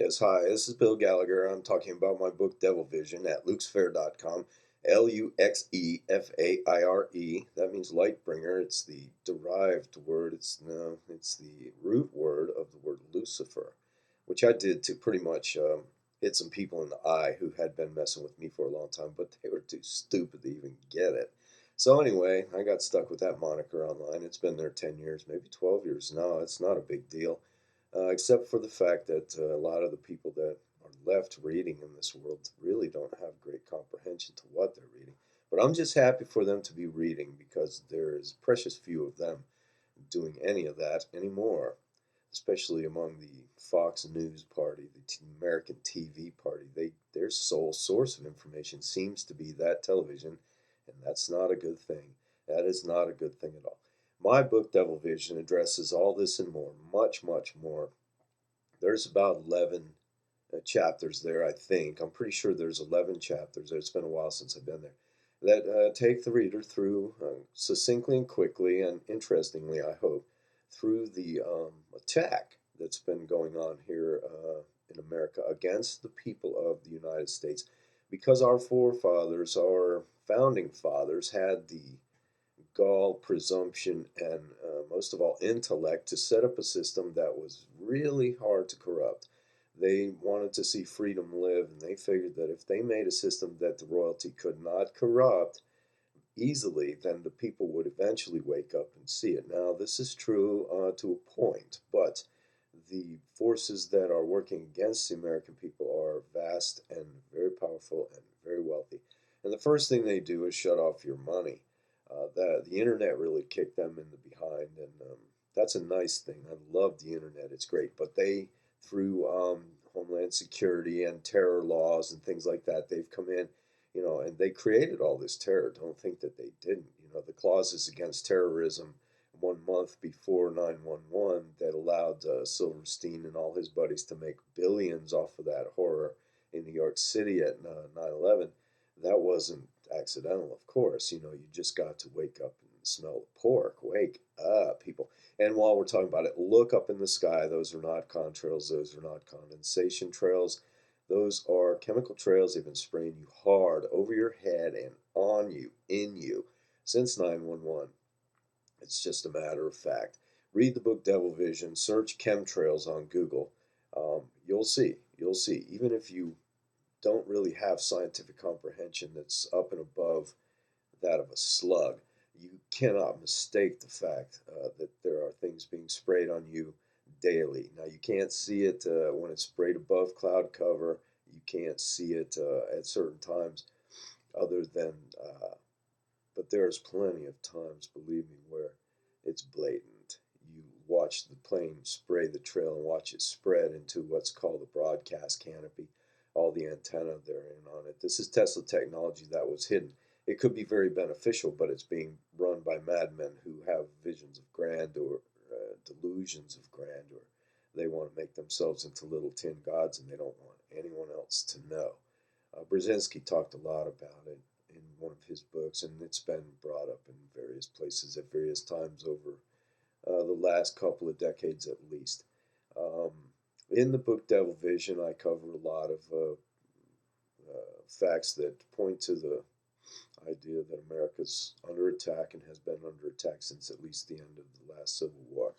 Yes, hi, this is Bill Gallagher. I'm talking about my book Devilvision at luxfair.com. Luxefaire. That means light bringer. It's the derived word. It's no, it's the root word of the word Lucifer, which I did to pretty much hit some people in the eye who had been messing with me for a long time, but they were too stupid to even get it. So anyway, I got stuck with that moniker online. It's been there 10 years, maybe 12 years now. It's not a big deal, except for the fact that a lot of the people that are left reading in this world really don't have great comprehension to what they're reading. But I'm just happy for them to be reading because there is precious few of them doing any of that anymore, especially among the Fox News party, the American TV party. Their sole source of information seems to be that television, and that's not a good thing. That is not a good thing at all. My book, Devilvision, addresses all this and more, much, much more. There's about 11 chapters there, I think. I'm pretty sure there's 11 chapters. It's been a while since I've been there. That take the reader through succinctly and quickly, and interestingly, I hope, through the attack that's been going on here in America against the people of the United States. Because our forefathers, our founding fathers, had the gall, presumption, and most of all, intellect to set up a system that was really hard to corrupt. They wanted to see freedom live, and they figured that if they made a system that the royalty could not corrupt easily, then the people would eventually wake up and see it. Now, this is true to a point, but the forces that are working against the American people are vast and very powerful and very wealthy. And the first thing they do is shut off your money. The internet really kicked them in the behind, and that's a nice thing. I love the internet; it's great. But they, through Homeland Security and terror laws and things like that, they've come in, and they created all this terror. Don't think that they didn't. The clauses against terrorism 1 month before 9/11 that allowed Silverstein and all his buddies to make billions off of that horror in New York City at 9/11. That wasn't accidental, of course. You just got to wake up and smell the pork. Wake up, people. And while we're talking about it, look up in the sky. Those are not contrails. Those are not condensation trails. Those are chemical trails. They've been spraying you hard over your head and on you, in you, since 9/11. It's just a matter of fact. Read the book Devilvision. Search chemtrails on Google. You'll see. You'll see. Even if you don't really have scientific comprehension that's up and above that of a slug, you cannot mistake the fact that there are things being sprayed on you daily. Now, you can't see it when it's sprayed above cloud cover. You can't see it at certain times other than, but there's plenty of times, believe me, where it's blatant. You watch the plane spray the trail and watch it spread into what's called the broadcast canopy, all the antenna therein on it. This is Tesla technology that was hidden. It could be very beneficial, but it's being run by madmen who have visions of grandeur, delusions of grandeur. They want to make themselves into little tin gods, and they don't want anyone else to know. Brzezinski talked a lot about it in one of his books, and it's been brought up in various places at various times over the last couple of decades at least. Um, in the book Devilvision, I cover a lot of facts that point to the idea that America's under attack and has been under attack since at least the end of the last Civil War.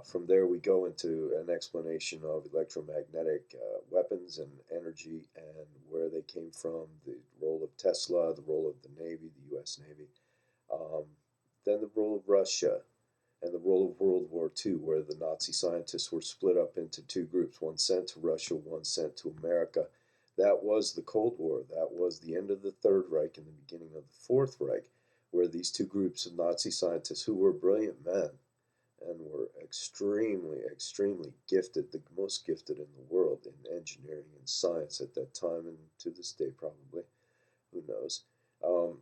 From there, we go into an explanation of electromagnetic weapons and energy and where they came from, the role of Tesla, the role of the Navy, the U.S. Navy, um, then the role of Russia, and the role of World War II, where the Nazi scientists were split up into two groups, one sent to Russia, one sent to America. That was the Cold War. That was the end of the Third Reich and the beginning of the Fourth Reich, where these two groups of Nazi scientists, who were brilliant men and were extremely, extremely gifted, the most gifted in the world in engineering and science at that time, and to this day probably, who knows, um,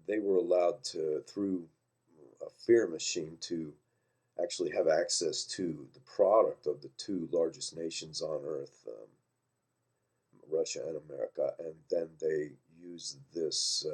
they were allowed to, through a fear machine, to actually have access to the product of the two largest nations on earth, Russia and America, and then they used this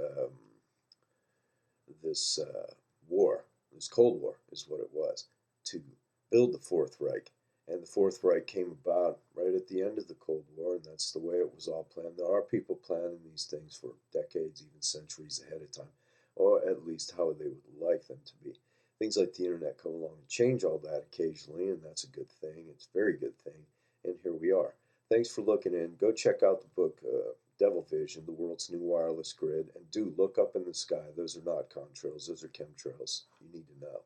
war, this Cold War is what it was, to build the Fourth Reich. And the Fourth Reich came about right right at the end of the Cold War, and that's the way it was all planned. There are people planning these things for decades, even centuries ahead of time, or at least how they would like them to be. Things like the internet come along and change all that occasionally, and that's a good thing. It's a very good thing. And here we are. Thanks for looking in. Go check out the book Devilvision, The World's New Wireless Grid, and do look up in the sky. Those are not contrails, those are chemtrails. You need to know.